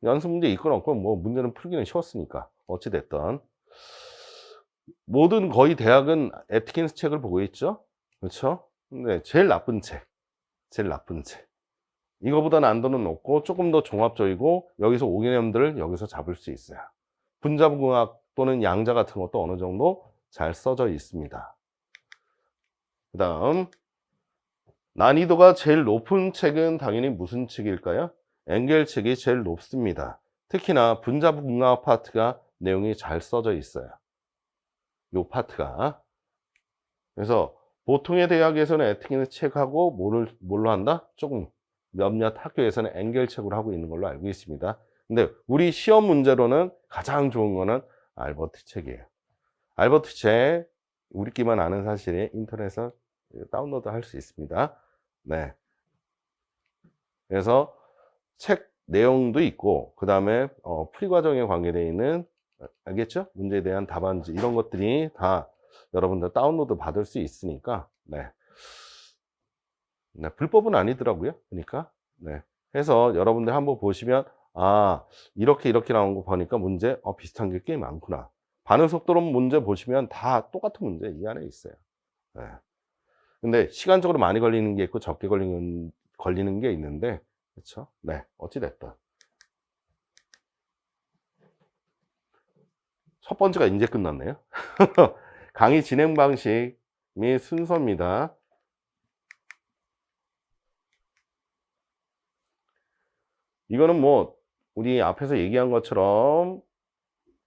연습 문제 있건 없건 뭐 문제는 풀기는 쉬웠으니까. 어찌됐든. 모든 거의 대학은 애트킨스 책을 보고 있죠. 그렇죠? 근데 제일 나쁜 책. 이거보다 난도는 높고 조금 더 종합적이고 여기서 5개념들을 여기서 잡을 수 있어요. 분자분학 또는 양자 같은 것도 어느 정도 잘 써져 있습니다. 그 다음 난이도가 제일 높은 책은 당연히 무슨 책일까요? 엥겔 책이 제일 높습니다. 특히나 분자분화 파트가 내용이 잘 써져 있어요. 요 파트가. 그래서 보통의 대학에서는 에티quette 책하고 뭘로 한다? 조금 몇몇 학교에서는 엥겔 책으로 하고 있는 걸로 알고 있습니다. 근데 우리 시험 문제로는 가장 좋은 거는 알버트 책이에요. 알버트 책 우리끼만 아는 사실이 인터넷에서 다운로드 할 수 있습니다. 네. 그래서 책 내용도 있고 그 다음에 풀이 과정에 관계되어 있는 알겠죠? 문제에 대한 답안지 이런 것들이 다 여러분들 다운로드 받을 수 있으니까 네. 네, 불법은 아니더라고요. 그러니까 네. 해서 여러분들 한번 보시면 아 이렇게 나온 거 보니까 문제 비슷한 게 꽤 많구나. 반응 속도로 문제 보시면 다 똑같은 문제 이 안에 있어요. 네. 근데 시간적으로 많이 걸리는 게 있고 적게 걸리는 게 있는데 그렇죠? 네, 어찌됐든 첫 번째가 이제 끝났네요. 강의 진행 방식 및 순서입니다. 이거는 뭐 우리 앞에서 얘기한 것처럼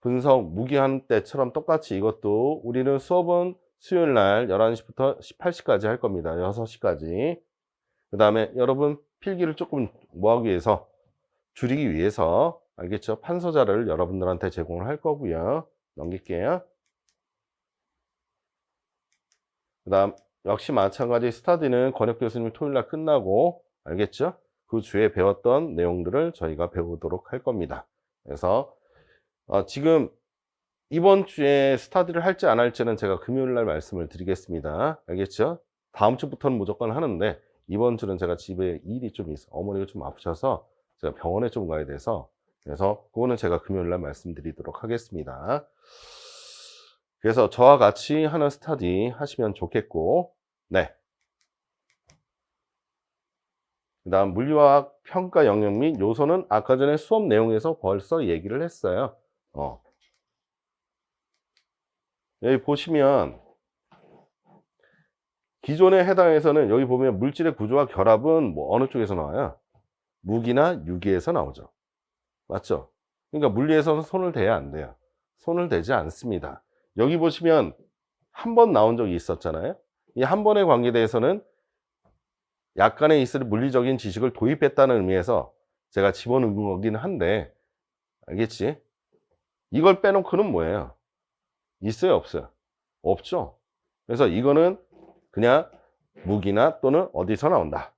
분석 무기한 때처럼 똑같이 이것도 우리는 수업은 수요일 날 11시부터 18시까지 할 겁니다. 6시까지. 그 다음에 여러분 필기를 조금 뭐하기 위해서 줄이기 위해서 알겠죠? 판서자를 여러분들한테 제공을 할 거고요. 넘길게요. 그 다음 역시 마찬가지 스터디는 권혁 교수님 토요일 날 끝나고 알겠죠? 그 주에 배웠던 내용들을 저희가 배우도록 할 겁니다. 그래서 지금 이번 주에 스터디를 할지 안 할지는 제가 금요일 날 말씀을 드리겠습니다. 알겠죠? 다음 주부터는 무조건 하는데 이번 주는 제가 집에 일이 좀 있어 어머니가 좀 아프셔서 제가 병원에 좀 가야 돼서 그래서 그거는 제가 금요일 날 말씀드리도록 하겠습니다. 그래서 저와 같이 하는 스터디 하시면 좋겠고 네. 그 다음 물리화학 평가 영역 및 요소는 아까 전에 수업 내용에서 벌써 얘기를 했어요. 여기 보시면 기존에 해당에서는 여기 보면 물질의 구조와 결합은 뭐 어느 쪽에서 나와요? 무기나 유기에서 나오죠. 맞죠? 그러니까 물리에서는 손을 대야 안 돼요. 손을 대지 않습니다. 여기 보시면 한 번 나온 적이 있었잖아요. 이 한 번의 관계에 대해서는 약간의 있을 물리적인 지식을 도입했다는 의미에서 제가 집어넣은 거긴 한데 알겠지? 이걸 빼놓고는 뭐예요? 있어요 없어요? 없죠. 그래서 이거는 그냥 무기나 또는 어디서 나온다?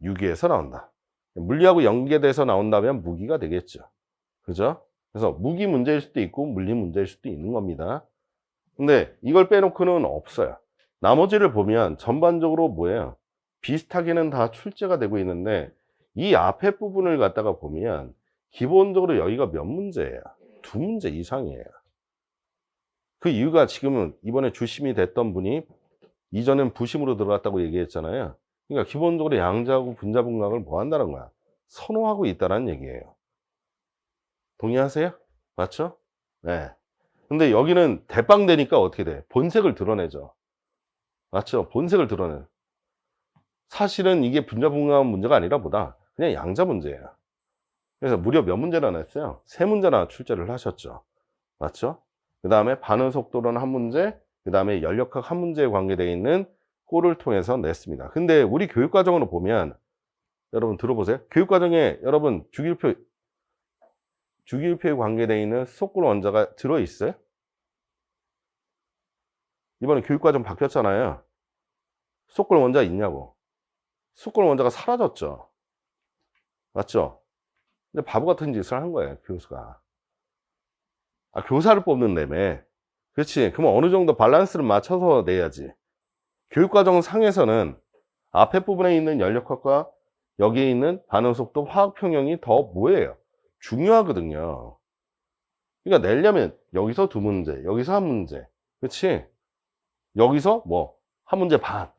유기에서 나온다. 물리하고 연계돼서 나온다면 무기가 되겠죠. 그죠? 그래서 무기 문제일 수도 있고 물리 문제일 수도 있는 겁니다. 근데 이걸 빼놓고는 없어요. 나머지를 보면 전반적으로 뭐예요? 비슷하게는 다 출제가 되고 있는데 이 앞에 부분을 갖다가 보면 기본적으로 여기가 몇 문제예요? 2문제 이상이에요. 그 이유가 지금은 이번에 주심이 됐던 분이 이전엔 부심으로 들어갔다고 얘기했잖아요. 그러니까 기본적으로 양자하고 분자분각을 뭐 한다는 거야? 선호하고 있다는 얘기예요. 동의하세요? 맞죠? 네. 근데 여기는 대빵되니까 어떻게 돼? 본색을 드러내죠. 맞죠? 본색을 드러내. 사실은 이게 분자분각 문제가 아니라 보다 그냥 양자 문제예요. 그래서 무려 몇 문제나 냈어요? 3문제나 출제를 하셨죠. 맞죠? 그 다음에 반응 속도론 1문제, 그 다음에 연력학 1문제에 관계되어 있는 꼴을 통해서 냈습니다. 근데 우리 교육과정으로 보면 여러분 들어보세요. 교육과정에 여러분 주기율표에 관계되어 있는 수소골 원자가 들어있어요? 이번에 교육과정 바뀌었잖아요. 수소골 원자 있냐고. 수소골 원자가 사라졌죠. 맞죠? 근데 바보 같은 짓을 한 거예요, 교수가. 교사를 뽑는다며. 그렇지. 그러면 어느 정도 밸런스를 맞춰서 내야지. 교육과정 상에서는 앞에 부분에 있는 연력학과 여기에 있는 반응속도 화학평형이 더 뭐예요? 중요하거든요. 그러니까 내려면 여기서 2문제, 여기서 1문제. 그렇지? 여기서 뭐 1문제 반,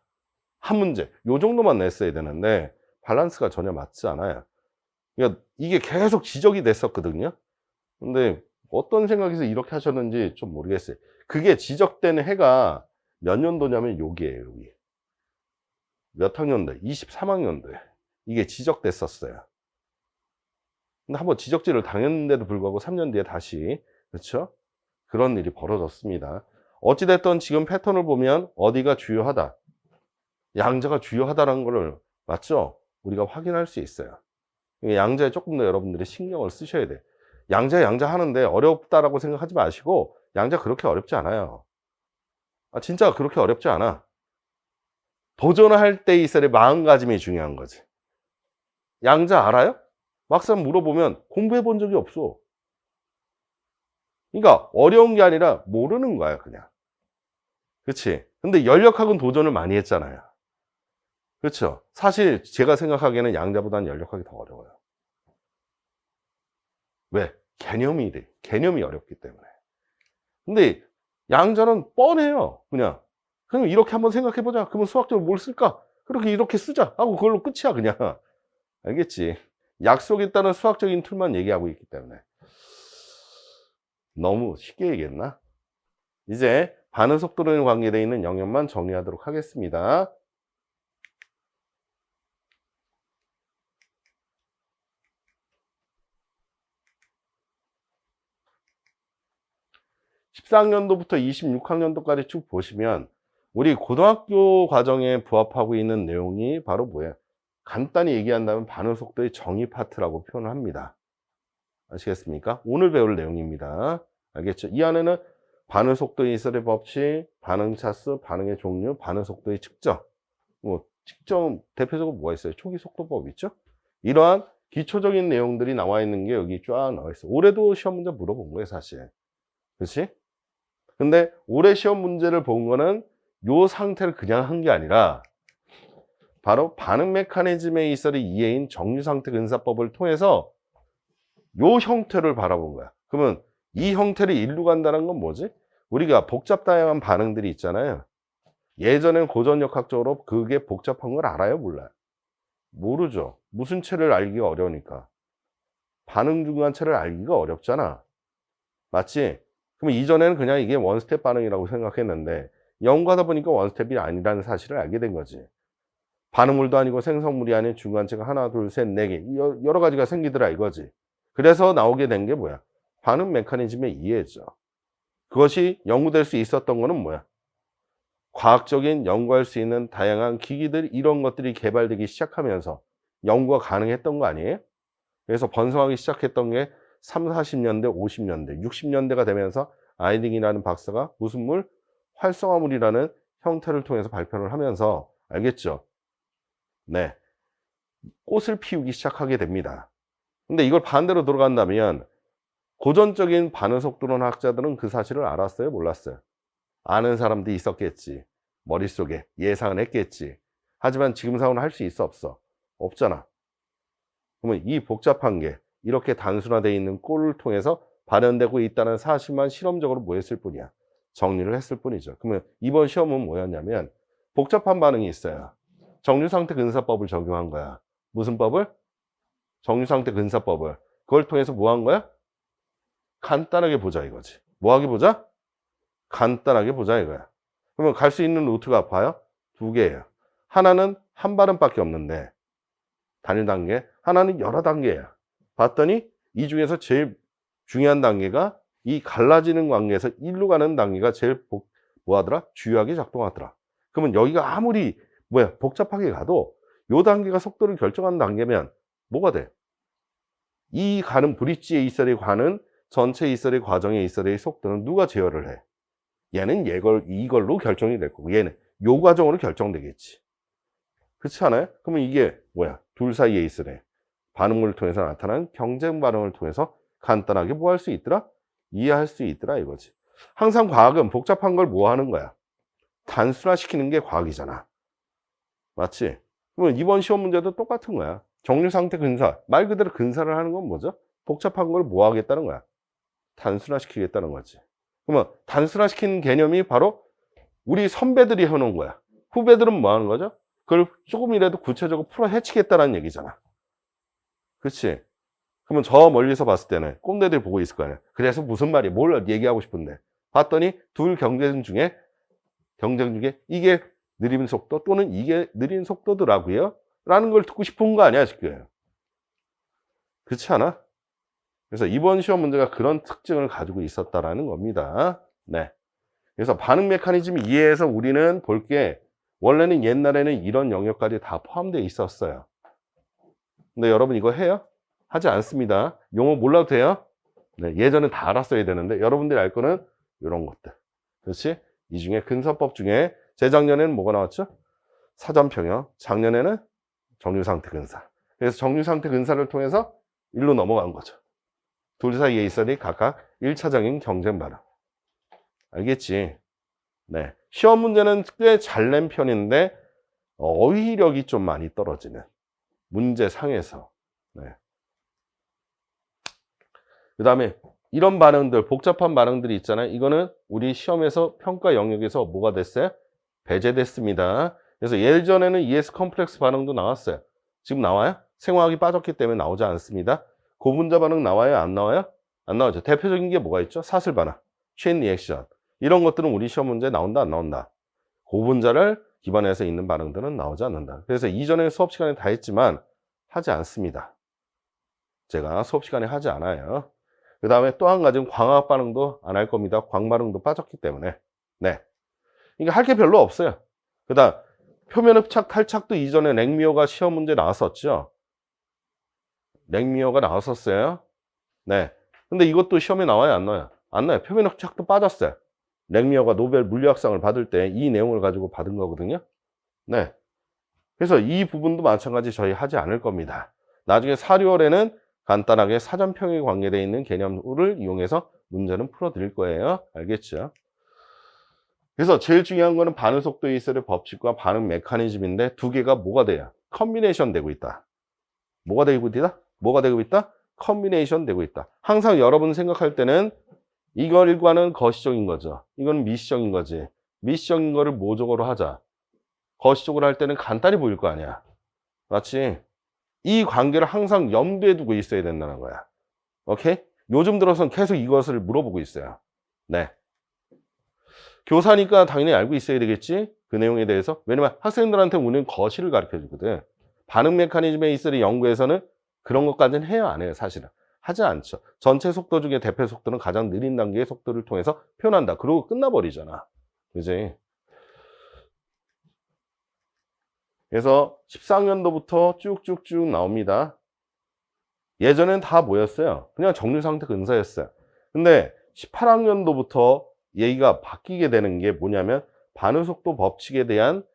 1문제 요 정도만 냈어야 되는데 밸런스가 전혀 맞지 않아요. 그러니까 이게 계속 지적이 됐었거든요. 근데 어떤 생각에서 이렇게 하셨는지 좀 모르겠어요. 그게 지적된 해가 몇 년도냐면 여기에요, 여기. 몇 학년도에? 23학년도에 이게 지적됐었어요. 근데 한번 지적질을 당했는데도 불구하고 3년 뒤에 다시, 그렇죠? 그런 일이 벌어졌습니다. 어찌됐든 지금 패턴을 보면 어디가 주요하다? 양자가 주요하다는 것을, 맞죠? 우리가 확인할 수 있어요. 양자에 조금 더 여러분들이 신경을 쓰셔야 돼요. 양자 하는데 어렵다라고 생각하지 마시고, 양자 그렇게 어렵지 않아요. 진짜 그렇게 어렵지 않아. 도전할 때 있어야 마음가짐이 중요한 거지. 양자 알아요? 막상 물어보면 공부해 본 적이 없어. 그러니까 어려운 게 아니라 모르는 거야, 그냥. 그치? 근데 연력학은 도전을 많이 했잖아요. 그렇죠? 사실 제가 생각하기에는 양자보다는 연력학이 더 어려워요. 왜? 개념이 어렵기 때문에. 근데 양자는 뻔해요. 그냥 그럼 이렇게 한번 생각해보자. 그러면 수학적으로 뭘 쓸까? 그렇게 이렇게 쓰자 하고 그걸로 끝이야, 그냥. 알겠지? 약속에 따른 수학적인 툴만 얘기하고 있기 때문에. 너무 쉽게 얘기했나? 이제 반응 속도로 관계되어 있는 영역만 정리하도록 하겠습니다. (14학년도부터) (26학년도까지) 쭉 보시면 우리 고등학교 과정에 부합하고 있는 내용이 바로 뭐예요? 간단히 얘기한다면 반응 속도의 정의 파트라고 표현을 합니다. 아시겠습니까? 오늘 배울 내용입니다. 알겠죠? 이 안에는 반응 속도의 이설의 법칙, 반응 차수, 반응의 종류, 반응 속도의 측정. 측정 대표적으로 뭐가 있어요? 초기 속도법 있죠? 이러한 기초적인 내용들이 나와 있는 게 여기 쫙 나와 있어요. 올해도 시험 문제 물어본 거예요, 사실. 그렇지? 근데 올해 시험 문제를 본 거는 요 상태를 그냥 한 게 아니라 바로 반응 메커니즘의 이설의 이해인 정류상태 근사법을 통해서 요 형태를 바라본 거야. 그러면 이 형태를 일로 간다는 건 뭐지? 우리가 복잡 다양한 반응들이 있잖아요. 예전엔 고전역학적으로 그게 복잡한 걸 알아요? 몰라요? 모르죠. 무슨 체를 알기가 어려우니까. 반응 중간체를 알기가 어렵잖아. 맞지? 그럼 이전에는 그냥 이게 원스텝 반응이라고 생각했는데 연구하다 보니까 원스텝이 아니라는 사실을 알게 된 거지. 반응물도 아니고 생성물이 아닌 중간체가 하나, 둘, 셋, 네 개 여러 가지가 생기더라 이거지. 그래서 나오게 된 게 뭐야? 반응 메커니즘의 이해죠. 그것이 연구될 수 있었던 거는 뭐야? 과학적인 연구할 수 있는 다양한 기기들 이런 것들이 개발되기 시작하면서 연구가 가능했던 거 아니에요? 그래서 번성하기 시작했던 게 3, 40년대, 50년대, 60년대가 되면서 아이딩이라는 박사가 무슨 물? 활성화물이라는 형태를 통해서 발표를 하면서 알겠죠? 네. 꽃을 피우기 시작하게 됩니다. 근데 이걸 반대로 돌아간다면 고전적인 반응 속도론 학자들은 그 사실을 알았어요? 몰랐어요? 아는 사람도 있었겠지. 머릿속에 예상은 했겠지. 하지만 지금 상황은 할 수 있어? 없어? 없잖아. 그러면 이 복잡한 게 이렇게 단순화되어 있는 꼴을 통해서 발현되고 있다는 사실만 실험적으로 뭐 했을 뿐이야? 정리를 했을 뿐이죠. 그러면 이번 시험은 뭐였냐면 복잡한 반응이 있어요. 정류상태 근사법을 적용한 거야. 무슨 법을? 정류상태 근사법을. 그걸 통해서 뭐 한 거야? 간단하게 보자 이거지. 뭐 하게 보자? 간단하게 보자 이거야. 그러면 갈 수 있는 루트가 봐요? 두 개예요. 하나는 한 발음밖에 없는데 단일 단계, 하나는 여러 단계야. 봤더니 이 중에서 제일 중요한 단계가 이 갈라지는 관계에서 일로 가는 단계가 제일 뭐하더라? 주요하게 작동하더라. 그러면 여기가 아무리 복잡하게 가도 요 단계가 속도를 결정하는 단계면 뭐가 돼? 이 가는 브릿지의 이설에 관한 전체 이설의 과정의 이설의 속도는 누가 제어를 해? 얘는 이걸로 결정이 될 거고 얘는 요 과정으로 결정되겠지. 그렇지 않아요? 그러면 이게 뭐야? 둘 사이의 이설에 반응물을 통해서 나타난 경쟁 반응을 통해서 간단하게 뭐 할 수 있더라? 이해할 수 있더라 이거지. 항상 과학은 복잡한 걸 뭐 하는 거야? 단순화시키는 게 과학이잖아. 맞지? 그러면 이번 시험 문제도 똑같은 거야. 정류상태 근사. 말 그대로 근사를 하는 건 뭐죠? 복잡한 걸 뭐 하겠다는 거야? 단순화시키겠다는 거지. 그러면 단순화시키는 개념이 바로 우리 선배들이 해놓은 거야. 후배들은 뭐 하는 거죠? 그걸 조금이라도 구체적으로 풀어 헤치겠다는 얘기잖아. 그렇지? 그러면 저 멀리서 봤을 때는 꼰대들이 보고 있을 거 아니야. 그래서 무슨 말이 뭘 얘기하고 싶은데 봤더니 둘 경쟁 중에 이게 느린 속도 또는 이게 느린 속도더라고요. 라는 걸 듣고 싶은 거 아니야, 지금. 그렇지 않아? 그래서 이번 시험 문제가 그런 특징을 가지고 있었다라는 겁니다. 네. 그래서 반응 메커니즘 이해해서 우리는 볼 게 원래는 옛날에는 이런 영역까지 다 포함되어 있었어요. 근데 여러분 이거 해요? 하지 않습니다. 용어 몰라도 돼요? 네, 예전엔 다 알았어야 되는데 여러분들이 알 거는 이런 것들. 그렇지? 이 중에 근서법 중에 재작년에는 뭐가 나왔죠? 사전평형. 작년에는 정류상태 근사. 그래서 정류상태 근사를 통해서 일로 넘어간 거죠. 둘 사이에 있어야 각각 1차적인 경쟁 반응. 알겠지? 네. 시험 문제는 꽤 잘 낸 편인데 어휘력이 좀 많이 떨어지는 문제상에서. 네. 그 다음에 이런 반응들, 복잡한 반응들이 있잖아요. 이거는 우리 시험에서 평가 영역에서 뭐가 됐어요? 배제됐습니다. 그래서 예전에는 ES 컴플렉스 반응도 나왔어요. 지금 나와요? 생화학이 빠졌기 때문에 나오지 않습니다. 고분자 반응 나와요? 안 나와요? 안 나오죠. 대표적인 게 뭐가 있죠? 사슬 반응, 체인 리액션. 이런 것들은 우리 시험 문제에 나온다, 안 나온다? 고분자를 기반해서 있는 반응들은 나오지 않는다. 그래서 이전에 수업 시간에 다 했지만 하지 않습니다. 제가 수업 시간에 하지 않아요. 그 다음에 또 한 가지는 광학 반응도 안 할 겁니다. 광 반응도 빠졌기 때문에. 네. 그러니까 할 게 별로 없어요. 그 다음 표면 흡착, 탈착도 이전에 랭미어가 시험 문제 나왔었죠. 랭미어가 나왔었어요. 네. 근데 이것도 시험에 나와요, 안 나와요? 안 나와요. 표면 흡착도 빠졌어요. 랭미어가 노벨 물리학상을 받을 때 이 내용을 가지고 받은 거거든요. 네. 그래서 이 부분도 마찬가지 저희 하지 않을 겁니다. 나중에 4, 6월에는 간단하게 사전평에 관계되어 있는 개념을 이용해서 문제는 풀어드릴 거예요. 알겠죠? 그래서 제일 중요한 거는 반응 속도에 있어야 법칙과 반응 메커니즘인데 두 개가 뭐가 돼요? 컨비네이션 되고 있다. 뭐가 되고 있다? 뭐가 되고 있다? 컨비네이션 되고 있다. 항상 여러분 생각할 때는 이걸 일과는 거시적인 거죠. 이건 미시적인 거지. 미시적인 거를 모적으로 하자. 거시적으로 할 때는 간단히 보일 거 아니야. 맞지? 이 관계를 항상 염두에 두고 있어야 된다는 거야. 오케이? 요즘 들어서는 계속 이것을 물어보고 있어요. 네. 교사니까 당연히 알고 있어야 되겠지? 그 내용에 대해서. 왜냐면 학생들한테 우리는 거시를 가르쳐 주거든. 반응 메커니즘에 있을 연구에서는 그런 것까지는 해요, 안 해요, 사실은. 하지 않죠. 전체 속도 중에 대표 속도는 가장 느린 단계의 속도를 통해서 표현한다. 그러고 끝나버리잖아. 그지? 그래서 14학년도부터 쭉쭉쭉 나옵니다. 예전엔 다 뭐였어요? 그냥 정류상태 근사였어요. 근데 18학년도부터 얘기가 바뀌게 되는 게 뭐냐면 반응속도 법칙에 대한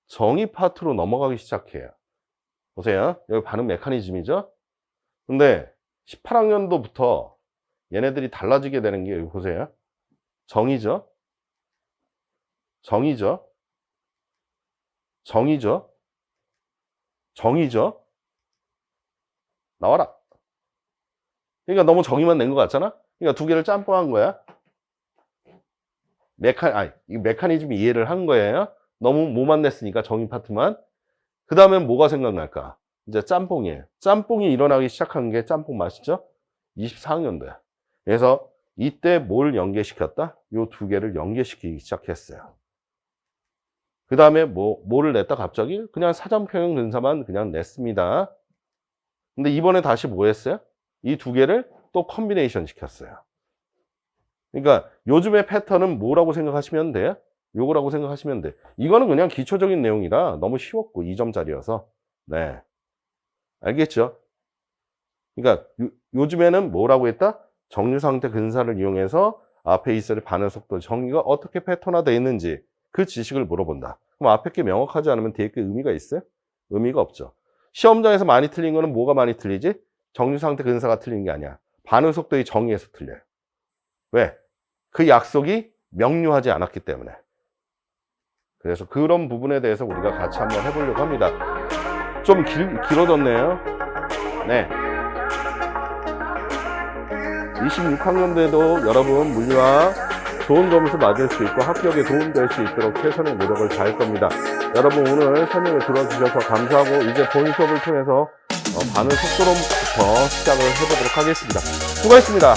정의 파트로 넘어가기 시작해요. 보세요. 여기 반응 메커니즘이죠? 근데 18학년도부터 얘네들이 달라지게 되는 게 여기 보세요. 정의죠? 정의죠? 정의죠? 정의죠? 나와라. 그러니까 너무 정의만 낸 것 같잖아? 그러니까 두 개를 짬뽕한 거야. 이 메커니즘 이해를 한 거예요. 너무 뭐만 냈으니까 정의 파트만. 그 다음엔 뭐가 생각날까? 이제 짬뽕이에요. 짬뽕이 일어나기 시작한 게 짬뽕 맛이죠? 24학년도야. 그래서 이때 뭘 연계시켰다? 요 두 개를 연계시키기 시작했어요. 그 다음에 뭐를 냈다 갑자기? 그냥 사전평형 근사만 그냥 냈습니다. 근데 이번에 다시 뭐 했어요? 이 두 개를 또 컨비네이션 시켰어요. 그러니까 요즘의 패턴은 뭐라고 생각하시면 돼요? 요거라고 생각하시면 돼. 이거는 그냥 기초적인 내용이라 너무 쉬웠고 2점짜리여서. 네. 알겠죠? 그러니까 요즘에는 뭐라고 했다? 정류상태 근사를 이용해서 앞에 있을 반응 속도 정의가 어떻게 패턴화되어 있는지 그 지식을 물어본다. 그럼 앞에 게 명확하지 않으면 뒤에 게 의미가 있어요? 의미가 없죠. 시험장에서 많이 틀린 거는 뭐가 많이 틀리지? 정류상태 근사가 틀린 게 아니야. 반응 속도의 정의에서 틀려요. 왜? 그 약속이 명료하지 않았기 때문에. 그래서 그런 부분에 대해서 우리가 같이 한번 해보려고 합니다. 좀 길어졌네요. 네. 26학년도에도 여러분 물리학 좋은 점수 맞을 수 있고 합격에 도움될 수 있도록 최선의 노력을 다할 겁니다. 여러분 오늘 설명을 들어주셔서 감사하고 이제 본 수업을 통해서 반응 속도론부터 시작을 해보도록 하겠습니다. 수고하셨습니다.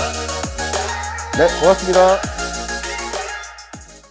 네, 고맙습니다.